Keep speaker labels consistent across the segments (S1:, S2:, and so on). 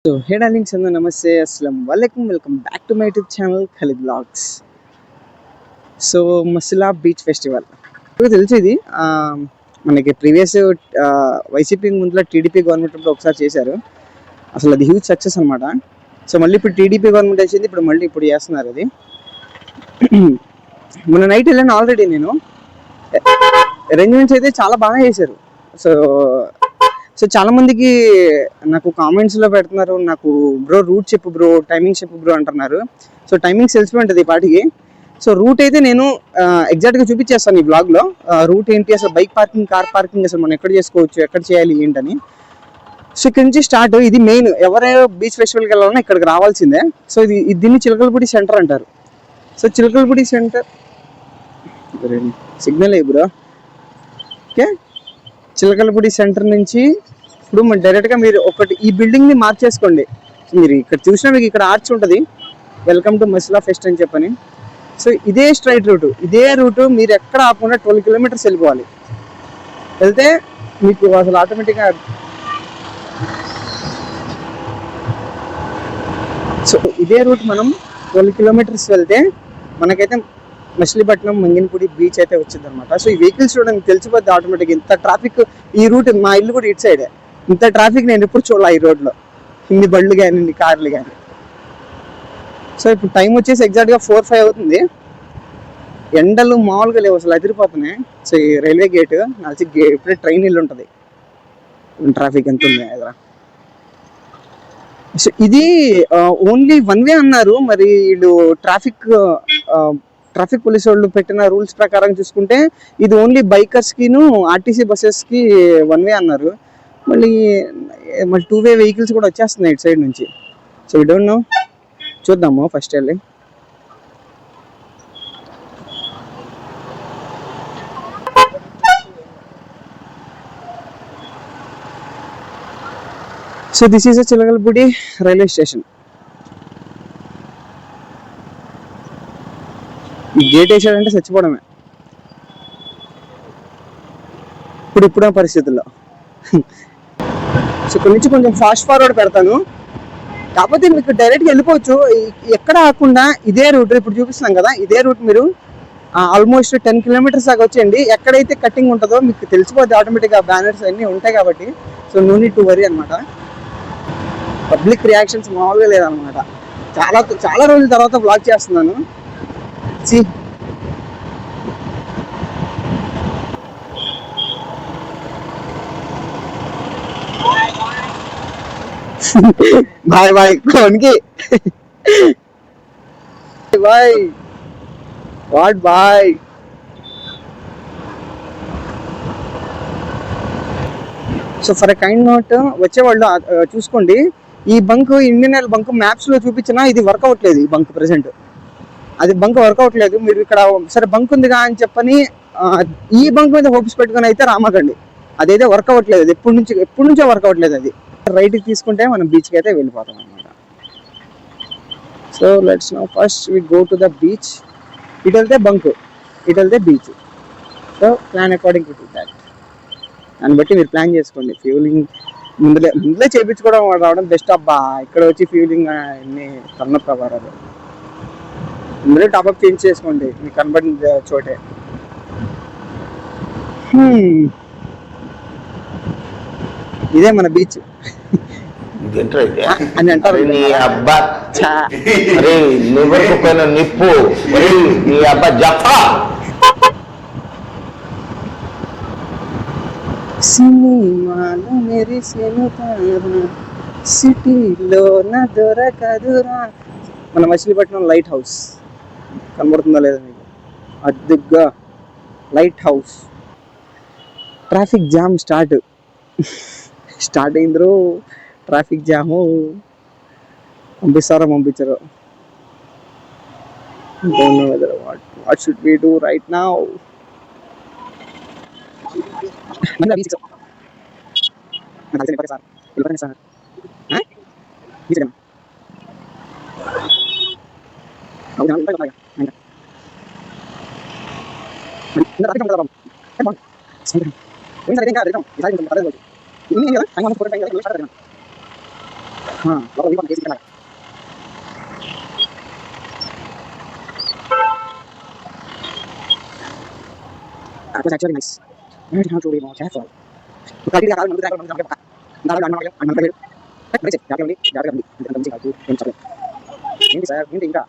S1: So, hey darlings, hello, namaste, assalamu alaikum, welcome back to my YouTube channel Khalid Vlogs. So Masula beach festival తెలుసు ఇది మనకి previous YCP ముందులో TDP government ఒకసారి చేశారు. అసలు అది హ్యూజ్ సక్సెస్ అనమాట. సో మళ్ళీ ఇప్పుడు టీడీపీ గవర్నమెంట్ వచ్చింది, ఇప్పుడు చేస్తున్నారు అది. మొన్న నైట్ వెళ్ళాను ఆల్రెడీ నేను. అరేంజ్మెంట్స్ అయితే చాలా బాగా చేశారు. సో చాలా మందికి నాకు కామెంట్స్లో పెడుతున్నారు, నాకు బ్రో రూట్ చెప్పు బ్రో, టైమింగ్ చెప్పు బ్రో అంటున్నారు. సో టైమింగ్స్ తెలిసిపోయింటుంది ఈ పాటికి. సో రూట్ అయితే నేను ఎగ్జాక్ట్గా చూపించేస్తాను ఈ బ్లాగ్లో. రూట్ ఏంటి, అసలు బైక్ పార్కింగ్, కార్ పార్కింగ్ అసలు మనం ఎక్కడ చేసుకోవచ్చు, ఎక్కడ చేయాలి ఏంటని. సో ఇక్కడ నుంచి స్టార్ట్. ఇది మెయిన్, ఎవరైనా బీచ్ ఫెస్టివల్కి వెళ్ళాలన్నా ఇక్కడికి రావాల్సిందే. సో దీన్ని చిలకలపూడి సెంటర్ అంటారు. So Chilakalapudi centre signal bro. Okay, Chilakalapudi centre నుంచి ఇప్పుడు మన డైరెక్ట్గా మీరు ఈ బిల్డింగ్ని మార్చేసుకోండి. మీరు ఇక్కడ చూసినా మీకు ఇక్కడ ఆర్చ్ ఉంటుంది, వెల్కమ్ టు మసిలా ఫెస్ట్ అని చెప్పని. సో ఇదే స్ట్రైట్ రూటు, ఇదే రూటు మీరు ఎక్కడ ఆపకుండా 12 కిలోమీటర్స్ వెళ్ళిపోవాలి. వెళ్తే మీకు అసలు ఆటోమేటిక్గా సో ఇదే రూట్ మనం 12 కిలోమీటర్స్ వెళ్తే మనకైతే మచిలీపట్నం మంగినపూడి బీచ్ అయితే వచ్చింది అనమాట. సో ఈ వెహికల్స్ చూడడానికి తెలిసిపోద్ది ఆటోమేటిక్గా. ఇంత ట్రాఫిక్ ఈ రూట్, మా ఇల్లు కూడా ఇటు సైడే. ఇంత ట్రాఫిక్ నేను ఎప్పుడు చూడాలి ఈ రోడ్లో, ఇన్ని బళ్ళు కానీ ఇన్ని కార్లు కానీ. సో ఇప్పుడు టైం వచ్చేసి ఎగ్జాక్ట్గా 4-5 అవుతుంది. ఎండలు మామూలుగా లేవు, అసలు అదిరిపోతున్నాయి. సో ఈ రైల్వే గేట్ నలిసి ఇప్పుడే ట్రైన్ ఇల్లు ఉంటుంది, ట్రాఫిక్ ఎంత ఉంది ఎదురా. సో ఇది ఓన్లీ 1 వే అన్నారు. మరి వీళ్ళు ట్రాఫిక్ పోలీసు వాళ్ళు పెట్టిన రూల్స్ ప్రకారం చూసుకుంటే ఇది ఓన్లీ బైకర్స్కిను ఆర్టీసీ బస్సెస్కి 1 వే అన్నారు. మళ్ళీ 2 వే వెహికల్స్ కూడా వచ్చేస్తున్నాయి ఇటు సైడ్ నుంచి. సో ఈ డోంట్ నో, చూద్దాము ఫస్ట్ వెళ్ళి. So this is Chilakalapudi railway station. ఈ గేట్ వేసాడంటే చచ్చిపోవడమే ఇప్పుడు పరిస్థితుల్లో. సో ఇక్కడ నుంచి కొంచెం ఫాస్ట్ ఫార్వర్డ్ పెడతాను, కాకపోతే మీకు డైరెక్ట్గా వెళ్ళిపోవచ్చు. ఎక్కడ ఆకుండా ఇదే రూట్ ఇప్పుడు చూపిస్తున్నాం కదా, ఇదే రూట్ మీరు ఆల్మోస్ట్ 10 కిలోమీటర్స్ దాకా వచ్చేయండి. ఎక్కడైతే కటింగ్ ఉంటుందో మీకు తెలిసిపోద్ది ఆటోమేటిక్గా, బ్యానర్స్ అన్నీ ఉంటాయి కాబట్టి. So no need to worry అనమాట. పబ్లిక్ రియాక్షన్స్ మామూలుగా లేదనమాట. చాలా రోజుల తర్వాత బ్లాగ్ చేస్తున్నాను. బాయ్ బాయ్ కోన్కి bye what bye. So for a kind note వచ్చేవాళ్ళు చూసుకోండి, ఈ బంక్ ఇండియన్ ఆయిల్ బంక్ మ్యాప్స్లో చూపించినా ఇది వర్క్ అవ్వట్లేదు. ఈ బంక్ ప్రెసెంట్ అది బంక్ వర్క్ అవ్వట్లేదు. మీరు ఇక్కడ సరే బంక్ ఉందిగా అని చెప్పని ఈ బంక్ మీద హోప్స్ పెట్టుకుని అయితే రామకండి, అదైతే వర్క్ అవ్వట్లేదు. అది ఎప్పటి నుంచో వర్క్ అవ్వట్లేదు. అది రైట్కి తీసుకుంటే మనం బీచ్కి అయితే వెళ్ళిపోతాం అనమాట. So let's now first we go to the beach. ఇటు వెళ్తే బంక్, ఇటు వెళ్తే బీచ్. So plan according to that. దాన్ని బట్టి మీరు ప్లాన్ చేసుకోండి. ఫ్యూలింగ్ ముందులే చేయించుకోవడం రావడం బెస్ట్ అబ్బా. ఇక్కడ వచ్చి ఫ్యూలింగ్ అన్ని కన్న ప్రకారాలు ముందులే టాప్అప్ చేంజ్ చేసుకోండి మీకు కనబడిన చోటే. ఇదే మన బీచ్ అని అంటారు.
S2: నిప్పు నీ అబ్బా జఫా.
S1: సినిమాలో మెరిసెను తారా, సిటీలో నా దొరకదురా. మన మచిలీపట్నం లైట్ హౌస్ కనబడుతుందా లేదా మీకు? అద్దుగా light house. Traffic jam start అయిందిరో. ట్రాఫిక్ జాము పంపించరు. Don't know whether what should we do right now. That was actually nice. Learned how to be more careful. Kali dia kalau menurut aku pakai. Ntar anak itu. Berarti jangan aku yang capek. Ini saya ini enggak.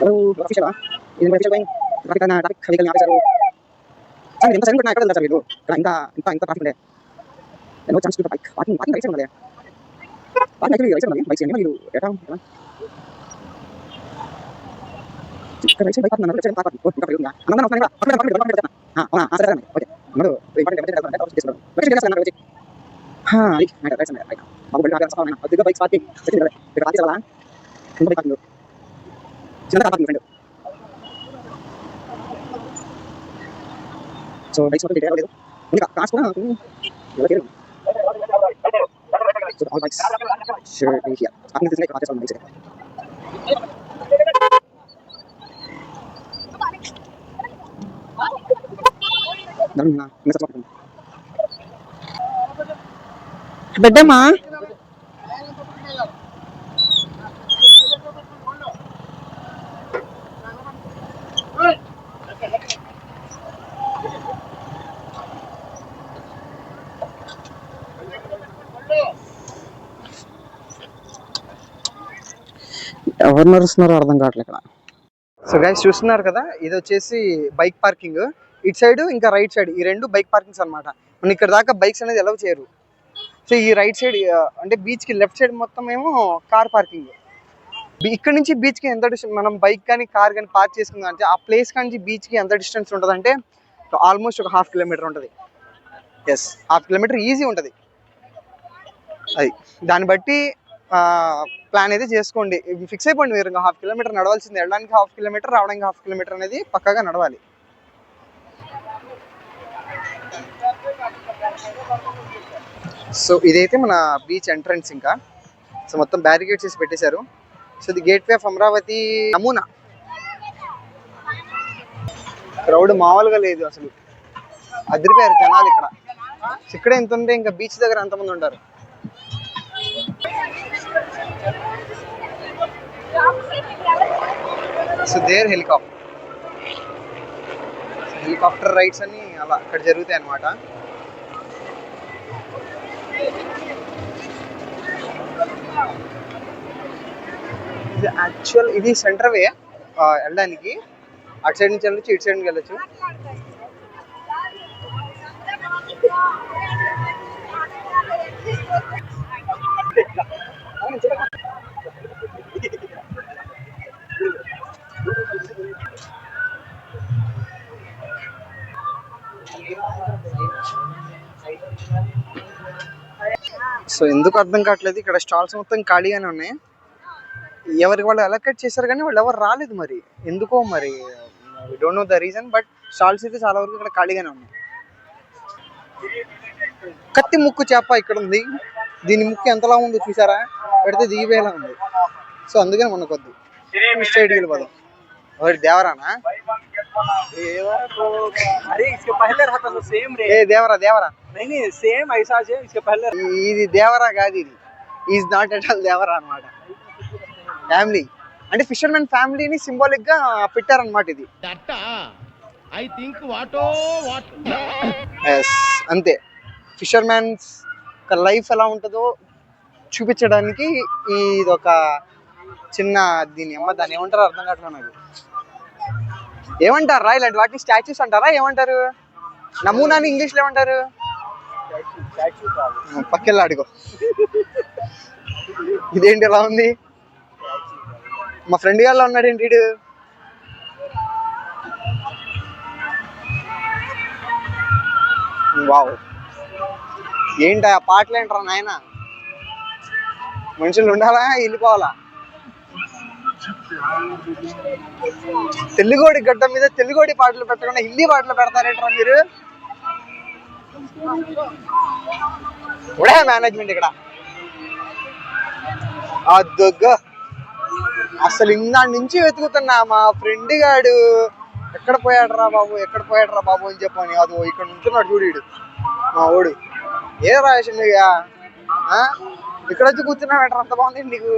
S1: Lalu official ah. Ini official kan. Tapi karena tapi kali kali aku saya minta saya pernah ikut dalam itu. Karena enggak traffic deh. Dan chance to bike. Parking dari sana deh. Parking dari sana deh. Bike sini gitu. Ya tahu. Kalau saya bike partner saya tak pakai. Oh, enggak perlu enggak. Anak-anak apa enggak? Pakai. Nah, saya oke. Menurut important dapat harus disebut. Bagi dia sekarang lagi. Nah, ada sana. Aku beli agak sekolah mana. Tiga bike parking. Jadi ada. Dekat salah. Untuk bike parking. Sila dapat friend. So, bike seperti dia itu. Ini kas pun aku. Ya lagi. So, all bikes should be here. Parking is like on bike. Dan bedama ఎవరు నడుస్తున్నారో అర్థం కావట్లేదు ఇక్కడ. So guys చూస్తున్నారు కదా, ఇది వచ్చేసి bike parking. ఇటు side ఇంకా రైట్ సైడ్ ఈ రెండు బైక్ పార్కింగ్స్ అనమాట. మన ఇక్కడ దాకా బైక్స్ అనేది ఎలా చేయరు. సో ఈ రైట్ సైడ్ అంటే బీచ్ కి లెఫ్ట్ సైడ్ మొత్తం ఏమో కార్ పార్కింగ్. ఇక్కడ నుంచి బీచ్ కి ఎంత డిస్టెన్స్, మనం బైక్ కానీ కార్ కానీ పార్క్ చేసుకుందాం అంటే ఆ ప్లేస్ కానీ బీచ్ కి ఎంత డిస్టెన్స్ ఉంటుంది అంటే ఆల్మోస్ట్ ఒక 1/2 కిలోమీటర్ ఉంటుంది. ఎస్, 1/2 కిలోమీటర్ ఈజీ ఉంటుంది. అది దాన్ని బట్టి ప్లాన్ అయితే చేసుకోండి. ఫిక్స్ అయిపోండి మీరు. ఇంకా 1/2 కిలోమీటర్ నడవాల్సింది, వెళ్ళడానికి 1/2 కిలోమీటర్, రావడానికి 1/2 కిలోమీటర్ అనేది పక్కాగా నడవాలి. సో ఇదైతే మన బీచ్ ఎంట్రన్స్. ఇంకా సో మొత్తం బ్యారికేడ్స్ చేసి పెట్టేశారు. సో ఇది గేట్ వే ఆఫ్ అమరావతి నమూనా. క్రౌడ్ మామూలుగా లేదు అసలు, అదిరిపోయారు జనాలు ఇక్కడ. ఇక్కడ ఎంత ఉంటే ఇంకా బీచ్ దగ్గర అంతమంది ఉంటారు. సో దేర్ హెలికాప్టర్ రైడ్స్ అని అలా అక్కడ జరుగుతాయి అన్నమాట. ఇది యాక్చువల్ ఇది సెంటర్ వే వెళ్ళడానికి. అటు సైడ్ నుంచి వెళ్ళొచ్చు, ఇటు సైడ్ నుంచి వెళ్ళొచ్చు. సో ఎందుకు అర్థం కావట్లేదు, ఇక్కడ స్టాల్స్ మొత్తం ఖాళీగానే ఉన్నాయి. ఎవరికి వాళ్ళు అలొకేట్ చేశారు కానీ వాళ్ళు ఎవరు రాలేదు. మరి ఎందుకో, మరి we don't know the reason. But stalls అయితే చాలా వరకు ఇక్కడ ఖాళీగానే ఉన్నాయి. కత్తి ముక్కు చేప ఇక్కడ ఉంది. దీని ముక్కు ఎంతలా ఉందో చూసారా, పెడితే దిగిపోయేలా ఉంది. సో అందుకని మనకొద్దు, స్ట్రైట్ వెళ్ళిపోదాం. और देवरा ना देवरा तो अरे इसके पहले रहता था सेम रे. ए देवरा देवरा नहीं सेम ऐसा है. इसके पहले ఇది దేవరా కాదు, ఇది is not at all Devara అన్నమాట. ఫ్యామిలీ అంటే ఫిషర్మెన్ ఫ్యామిలీని సింబాలిక్ గా పెట్టారన్నమాట ఇది. ఐ థింక్ వాటో వాట్ ఎస్ అంతే. ఫిషర్మెన్స్ లైఫ్ ఎలా ఉంటుందో చూపించడానికి ఇది ఒక చిన్న దీని అమ్మ దాన్ని ఏమంటారో అర్థం కావట్లేదు నాకు. ఏమంటారా ఇలాంటి వాటిని? స్టాచ్యూస్ అంటారా, ఏమంటారు? నమూనాని ఇంగ్లీష్లో ఏమంటారు? పక్కెళ్ళి అడుగు. ఇదేంటి ఎలా ఉంది? మా ఫ్రెండ్ గారిలో ఉన్నాడు ఏంటి వీడు? వావ్, ఏంటి ఆ పాటలు ఏంటారా నాయన? మనుషులు ఉండాలా, వెళ్ళిపోవాలా? తెలుగోడి గడ్డ మీద తెలుగోడి పాటలు పెట్టకుండా హిందీ పాటలు పెడతారేంట్రా మీరు? కూడా మేనేజ్మెంట్ ఇక్కడ అద్దొగ్గ. అసలు ఇందాడి నుంచి వెతుకుతున్నా మా ఫ్రెండ్ గాడు ఎక్కడ పోయాడరా బాబు, ఎక్కడ పోయాడరా బాబు అని చెప్పని. అది ఇక్కడ ఉంటున్నాడు చూడు మా ఓడు. ఏ రాసిండు ఇక్కడ వచ్చి కూర్చున్నావు అంటారు, అంత బాగుంది నీకు.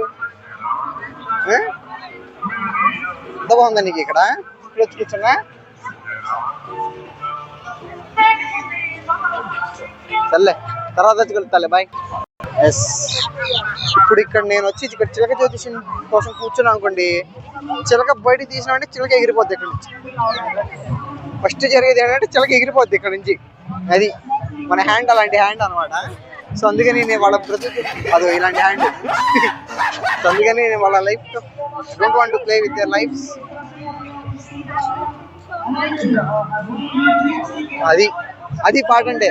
S1: అంత బాగుందా నీకు ఇక్కడ వచ్చి కూర్చున్నా? సర్లే, తర్వాత వచ్చి కలుగుతాలే, బాయ్. ఎస్, ఇప్పుడు ఇక్కడ నేను వచ్చి ఇక్కడ చిలక జ్యోతిషం కోసం కూర్చున్నాను అనుకోండి, చిలక బయటికి తీసినామంటే చిలక ఎగిరిపోద్ది ఇక్కడ నుంచి. ఫస్ట్ జరిగేది ఏంటంటే చిలక ఎగిరిపోద్ది ఇక్కడ నుంచి. అది మన హ్యాండ్, అలాంటి హ్యాండ్ అనమాట. సో అందుకని నేను వాళ్ళ బ్రతుకు అది ఇలాంటి హ్యాండ్. సో అందుకని నేను వాళ్ళ life don't want to play with their life. అది అది పాట అంటే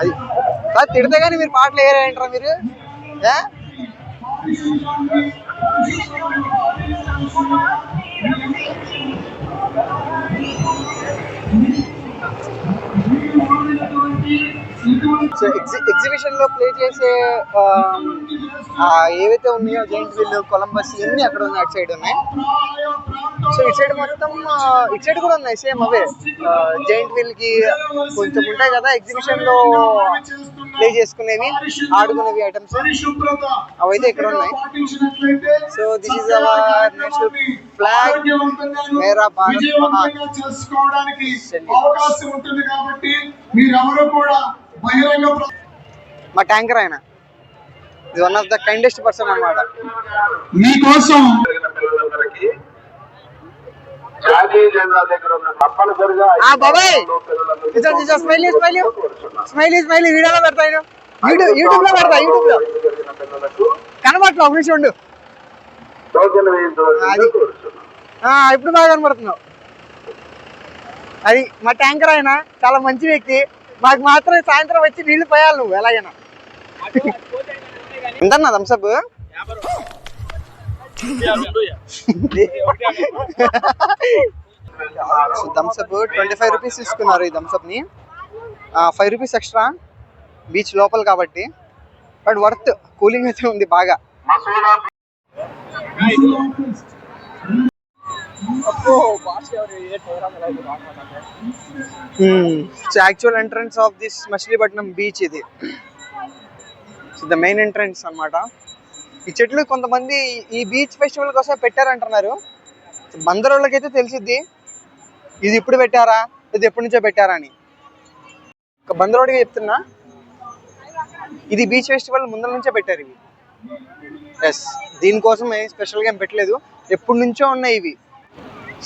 S1: అది కాదు. తిడితే కానీ మీరు పాటలు వేయరంటారా మీరు? సో ఎగ్జిబిషన్ లో ప్లే చేసే ఏవైతే ఉన్నాయో, జైంట్ వీల్, కొలంబస్, ఇవన్నీ అక్కడ ఉన్నాయి, అటు సైడ్ ఉన్నాయి. సో ఇటు సైడ్ మొత్తం, ఇటు సైడ్ కూడా ఉన్నాయి సేమ్ అవే. జైంట్ వీల్ కి కొంచెం ఉంటాయి కదా ఎగ్జిబిషన్ లో ప్లే చేసుకునేవి, ఆడుకునేవి ఐటమ్స్, అవైతే ఇక్కడ ఉన్నాయి. So this is our national flag, మేరా భారత్ మా ట్యాంకర్ ఆయన. ఇది one of the kindest person అన్నమాట.
S3: మీకోసం జాతీయ జెండా దగ్గర ఉన్న తప్పనిసరిగా
S1: స్మైలీ వీడియోలో పెడతాను, యూట్యూబ్ లో పెడతా. యూట్యూబ్ లో కనబడట్లా, ఒక నిమిషం ఉండు. ఇప్పుడు బాగా కనబడుతున్నావు. అది మా ట్యాంకర్ ఆయన, చాలా మంచి వ్యక్తి. మాకు మాత్రం సాయంత్రం వచ్చి నీళ్లు పోయాలి నువ్వు ఎలాగైనా. ఎంతన్నా థమ్సప్? థమ్సప్ 25 రూపీస్ తీసుకున్నారు ఈ థమ్సప్ ని. 5 రూపీస్ ఎక్స్ట్రా, బీచ్ లోపల కాబట్టి. బట్ వర్త్, కూలింగ్ అయితే ఉంది బాగా. Actual entrance of this Machilipatnam beach ఇది. ద మెయిన్ ఎంట్రన్స్ అన్నమాట. ఈ చెట్లు కొంతమంది ఈ బీచ్ ఫెస్టివల్ కోసం పెట్టారంటున్నారు. బందరోళ్ళకైతే తెలిసిద్ది ఇది ఇప్పుడు పెట్టారా, ఇది ఎప్పటి నుంచో పెట్టారా అని. ఒక బందరోడిగా చెప్తున్నా, ఇది బీచ్ ఫెస్టివల్ ముందర నుంచే పెట్టారు ఇవి. ఎస్, దీనికోసమే స్పెషల్గా ఏం పెట్టలేదు, ఎప్పటి నుంచో ఉన్నాయి ఇవి.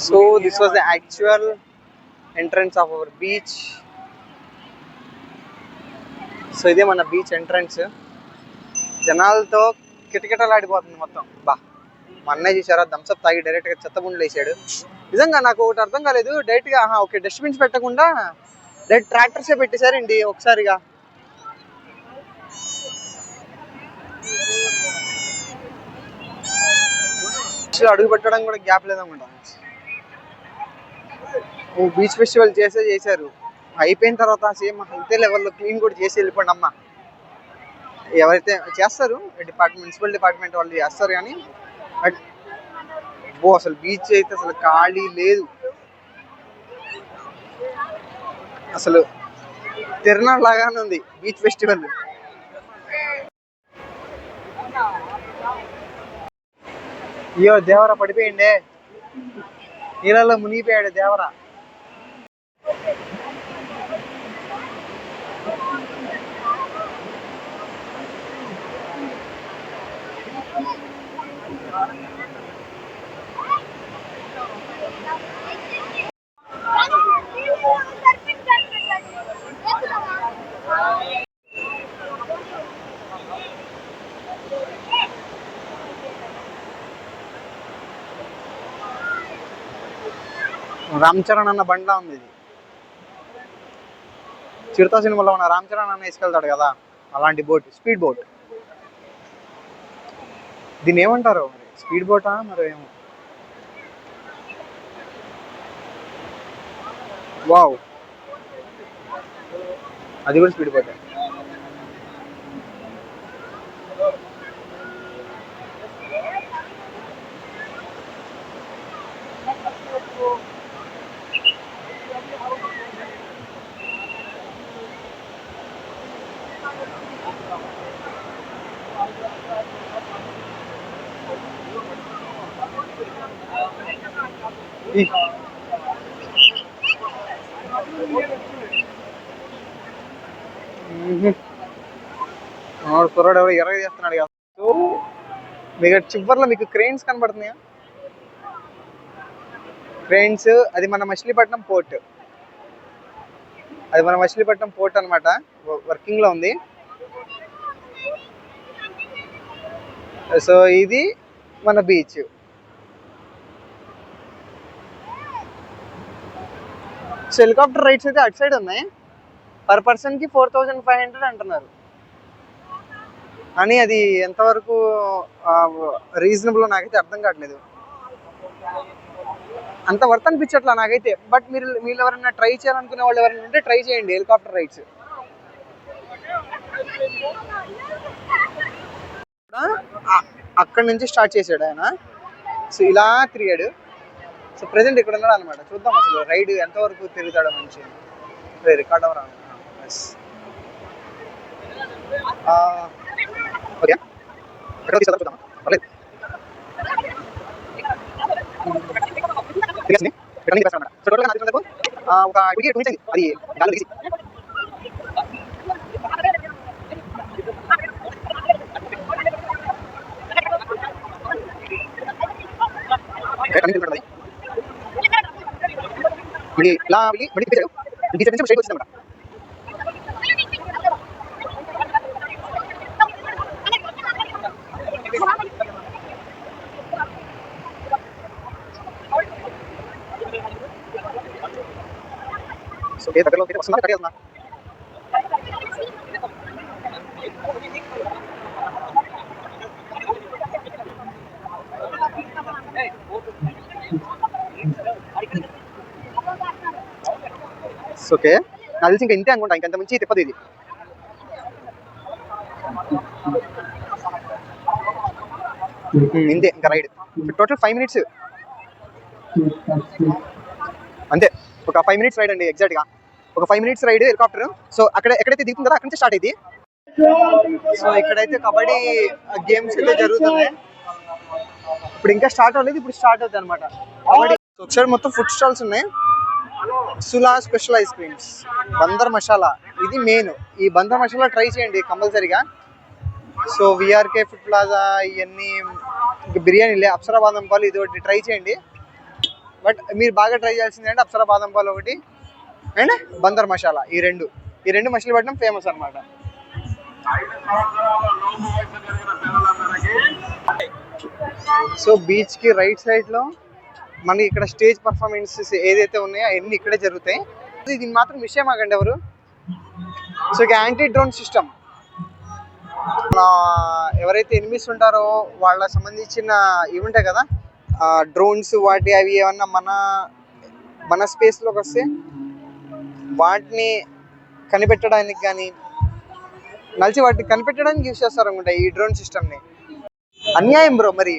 S1: So this was the actual entrance of our beach. So ఇదే మన బీచ్ ఎంట్రన్స్. జనాలతో కిటకిటలాడిపోతుంది మొత్తం. బా, మా అన్నయ్య చూసారా, థమ్సప్ తాగి డైరెక్ట్గా చెత్తబుండ్లు వేసాడు. నిజంగా నాకు ఒకటి అర్థం కాలేదు, డైరెక్ట్గా ఓకే డస్ట్బిన్స్ పెట్టకుండా డైరెక్ట్ ట్రాక్టర్సే పెట్టేశారండి ఒకసారిగా. అడుగు పెట్టడం కూడా గ్యాప్ లేదన్నమాట. బీచ్ ఫెస్టివల్ చేశారు, అయిపోయిన తర్వాత సేమ్ అంతే లెవెల్లో క్లీన్ కూడా చేసి వెళ్ళిపోండి అమ్మ. ఎవరైతే చేస్తారు మున్సిపల్ డిపార్ట్మెంట్ వాళ్ళు చేస్తారు, కానీ అసలు బీచ్ అయితే అసలు ఖాళీ లేదు. అసలు తిరునాళ్ళ లాగానే ఉంది బీచ్ ఫెస్టివల్. అయ్యో దేవరా పడిపోయిండే, నీళ్ళలో మునిగిపోయాడు దేవరా. రామ్ చరణ్ అన్న బండ్లా ఉంది ఇది. చిరుత సినిమాలో ఉన్న రామ్ చరణ్ అన్న వేసుకెళ్తాడు కదా, అలాంటి బోట్, స్పీడ్ బోట్. దీన్ని ఏమంటారు, స్పీడ్ బోటా మరి ఏమో. వావ్, అది కూడా స్పీడ్ బోటే. కుర్రాడు ఎవరు ఎర్రగా చేస్తున్నాడు కదా. సో మీకు చివరిలో మీకు క్రెయిన్స్ కనబడుతున్నాయా? క్రెయిన్స్, అది మన మచిలీపట్నం పోర్ట్. అనమాట, వర్కింగ్ లో ఉంది. సో ఇది మన బీచ్. సో హెలికాప్టర్ రైడ్స్ అయితే అటు సైడ్ ఉన్నాయి. పర్ పర్సన్ కి 4500 అంటున్నారు. అని అది ఎంతవరకు రీజనబుల్ నాకైతే అర్థం కావట్లేదు. అంత వర్త్ అనిపించట్లా నాకైతే. బట్ మీరు ఎవరైనా ట్రై చేయాలనుకునే వాళ్ళు ఎవరైనా ఉంటే ట్రై చేయండి హెలికాప్టర్ రైడ్స్. అక్కడి నుంచి స్టార్ట్ చేశాడు ఆయన. సో ఇలా తిరిగాడు. సో ప్రెసెంట్ ఇక్కడ ఉన్నాడు అనమాట. చూద్దాం అసలు రైడ్ ఎంతవరకు తిరుగుతాడో మంచి. రికార్డ్ అవరా? ఓకే, చూద్దాం. పర్లేదు. సో టోటల్గా ఒక అది గాలి తీసి ఇలా వెళ్ళి మళ్ళీ నుంచి వచ్చిందన్నమాట. దగ్గరలో వస్తున్నా కట్టేస్తున్నా. ఓకే, నాకు తెలిసి ఇంకా ఇంతే అనుకుంటా, ఇంకంత మంచి తిప్పదు ఇది. ఇంతే ఇంకా రైడ్. టోటల్ 5 minutes అంతే. ఒక 5 minutes రైడ్ అండి ఎగ్జాక్ట్ గా. ఒక 5 minutes రైడ్ హెలికాప్టర్. సో ఎక్కడైతే దిగుతుందో అక్కడి నుంచి స్టార్ట్ అయింది. సో ఇక్కడైతే కబడ్డీ గేమ్స్ అయితే జరుగుతున్నాయి. ఇప్పుడు ఇంకా స్టార్ట్ అవ్వలేదు, ఇప్పుడు స్టార్ట్ అవుతాయి అనమాట కబడ్డీ. ఒకసారి మొత్తం ఫుడ్ స్టాల్స్ ఉన్నాయి. సులా special ice creams, Bandar masala, ఇది మెయిన్. ఈ బందర్ మసాలా ట్రై చేయండి కంపల్సరీగా. సో విఆర్కే ఫుడ్ ప్లాజా, ఇవన్నీ బిర్యానీలే. అప్సరా బాదం పాలు, ఇది ఒకటి ట్రై చేయండి. బట్ మీరు బాగా ట్రై చేయాల్సింది అంటే అప్సరా బాదం పాలు ఒకటి అండ్ బందర్ మసాలా. ఈ రెండు మచిలీపట్నం ఫేమస్ అనమాట. సో బీచ్ కి రైట్ సైడ్ లో మనకి ఇక్కడ స్టేజ్ పర్ఫార్మెన్సెస్ ఏదైతే ఉన్నాయో అవన్నీ ఇక్కడే జరుగుతాయి. ఇది మాత్రం విషయం ఆగండి ఎవరు. సో ఇక యాంటీ డ్రోన్ సిస్టమ్, ఎవరైతే ఎనిమిస్ ఉంటారో వాళ్ళకి సంబంధించిన ఇవి ఉంటాయి కదా డ్రోన్స్, వాటి అవి ఏమన్నా మన స్పేస్లోకి వస్తే వాటిని కనిపెట్టడానికి కానీ వాటిని కనిపెట్టడానికి యూజ్ చేస్తారు అనుకుంటా ఈ డ్రోన్ సిస్టమ్ని. అన్యాయం బ్రో. మరి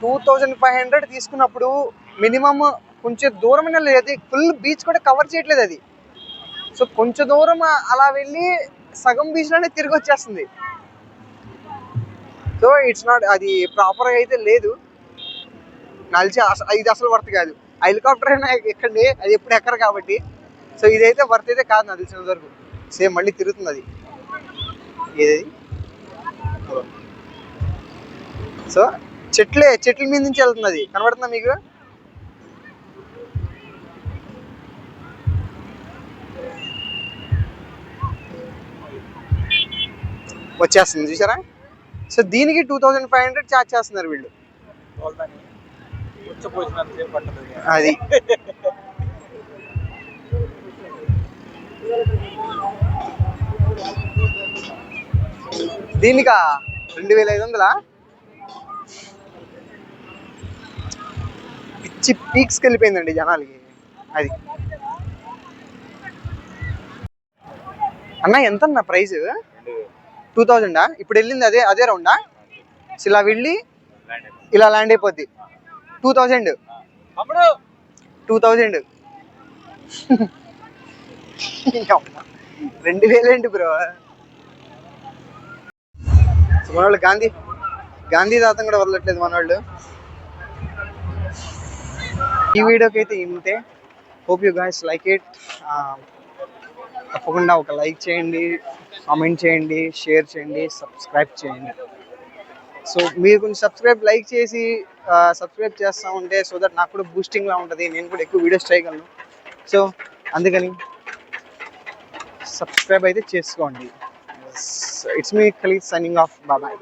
S1: 2500 తీసుకున్నప్పుడు మినిమం కొంచెం దూరమైన లేదు, ఫుల్ బీచ్ కూడా కవర్ చేయట్లేదు అది. సో కొంచెం దూరం అలా వెళ్ళి సగం బీచ్లోనే తిరిగి వచ్చేస్తుంది. సో ఇట్స్ నాట్, అది ప్రాపర్గా అయితే లేదు. ఇది అసలు వర్త్ కాదు. ఆ హెలికాప్టర్ అయినా ఎక్కండి, అది ఎప్పుడు ఎక్కరు కాబట్టి. సో ఇదైతే వర్త్ అయితే కాదు నాకు తెలిసినంత వరకు. సేమ్ మళ్ళీ తిరుగుతుంది అది. ఏది సో చెట్ల మీద నుంచి వెళ్తుంది అది. కనబడుతుందా మీకు? వచ్చేస్తుంది చూసారా? సో దీనికి 2500 ఛార్జ్ చేస్తున్నారు వీళ్ళు. అది దీనికా 2500 పిచ్చి పీక్స్కి వెళ్ళిపోయిందండి జనాలకి. అది అన్న ఎంత అన్న ప్రైస్? 2000. ఇప్పుడు వెళ్ళింది అదే రౌండా? ఇలా వెళ్ళి ఇలా ల్యాండ్ అయిపోద్ది. 2000 2000 2000 ఏంటి బ్రో? మన వాళ్ళు గాంధీ తాతం కూడా వదలట్లేదు మన వాళ్ళు. ఈ వీడియోకి అయితే ఇంతే. Hope you guys like it. తప్పకుండా ఒక లైక్ చేయండి, కామెంట్ చేయండి, షేర్ చేయండి, సబ్స్క్రైబ్ చేయండి. సో మీరు కొంచెం లైక్ చేసి సబ్స్క్రైబ్ చేస్తూ ఉంటే సో దట్ నాకు కూడా బూస్టింగ్లా ఉంటుంది, నేను కూడా ఎక్కువ వీడియోస్ చేయగలను. సో అందుకని సబ్స్క్రైబ్ అయితే చేసుకోండి. It's me Khalid signing off. Bye.